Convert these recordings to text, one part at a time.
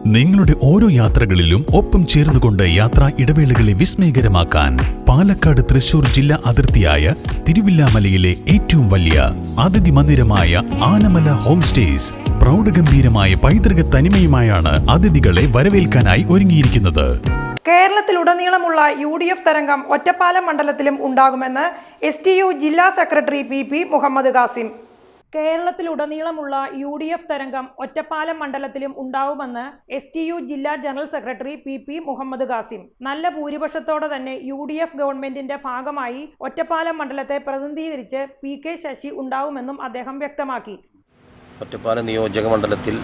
നിങ്ങളുടെ ഓരോ യാത്രകളിലും ഒപ്പം ചേർന്നുകൊണ്ട് യാത്രാ ഇടവേളകളെ വിസ്മയകരമാക്കാൻ പാലക്കാട് തൃശൂർ ജില്ലാ അതിർത്തിയായ തിരുവില്ലാമലയിലെ ഏറ്റവും വലിയ അതിഥി മന്ദിരമായ ആനമല ഹോം സ്റ്റേസ് പ്രൗഢഗംഭീരമായ പൈതൃക തനിമയുമായാണ് അതിഥികളെ വരവേൽക്കാനായി ഒരുങ്ങിയിരിക്കുന്നത്. കേരളത്തിലുടനീളമുള്ള UDF തരംഗം ഒറ്റപ്പാലം മണ്ഡലത്തിലും ഉണ്ടാകുമെന്ന് STU ജില്ലാ സെക്രട്ടറി PP മുഹമ്മദ് ഖാസിം. കേരളത്തിലുടനീളമുള്ള UDF തരംഗം ഒറ്റപ്പാലം മണ്ഡലത്തിലും ഉണ്ടാവുമെന്ന് STU ജില്ലാ general secretary PP Muhammad Qasim. നല്ല ഭൂരിപക്ഷത്തോടെ തന്നെ UDF ഗവൺമെന്റിന്റെ ഭാഗമായി ഒറ്റപ്പാലം മണ്ഡലത്തെ പ്രതിനിധീകരിച്ച് PK ശശി ഉണ്ടാവുമെന്നും അദ്ദേഹം വ്യക്തമാക്കി. ഒറ്റപ്പാലം നിയോജക മണ്ഡലത്തിൽ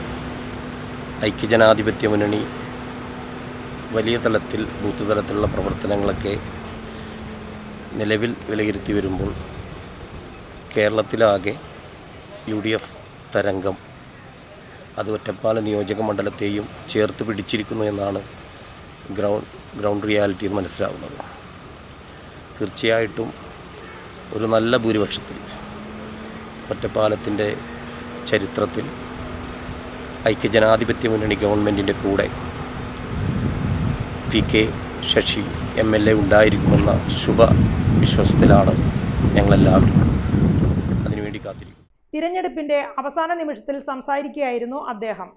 ഐക്യജനാധിപത്യ മുന്നണി വലിയ തലത്തിൽ ബൂത്ത് തലത്തിലുള്ള പ്രവർത്തനങ്ങളൊക്കെ നിലവിൽ വിലയിരുത്തി വരുമ്പോൾ കേരളത്തിലാകെ UDF തരംഗം അത് ഒറ്റപ്പാലം നിയോജക മണ്ഡലത്തെയും ചേർത്ത് പിടിച്ചിരിക്കുന്നു എന്നാണ് ഗ്രൗണ്ട് റിയാലിറ്റി മനസ്സിലാവുന്നത്. തീർച്ചയായിട്ടും ഒരു നല്ല ഭൂരിപക്ഷത്തിൽ ഒറ്റപ്പാലത്തിൻ്റെ ചരിത്രത്തിൽ ഐക്യജനാധിപത്യ മുന്നണി ഗവൺമെൻറ്റിൻ്റെ കൂടെ PK ശശി MLA ഉണ്ടായിരിക്കുമെന്ന ശുഭ വിശ്വാസത്തിലാണ് ഞങ്ങളെല്ലാവരും. അതിനുവേണ്ടി കാത്തിരിക്കും. തിരഞ്ഞെടുപ്പിന്റെ അവസാന നിമിഷത്തിൽ സംസാരിക്കുകയായിരുന്നു അദ്ദേഹം.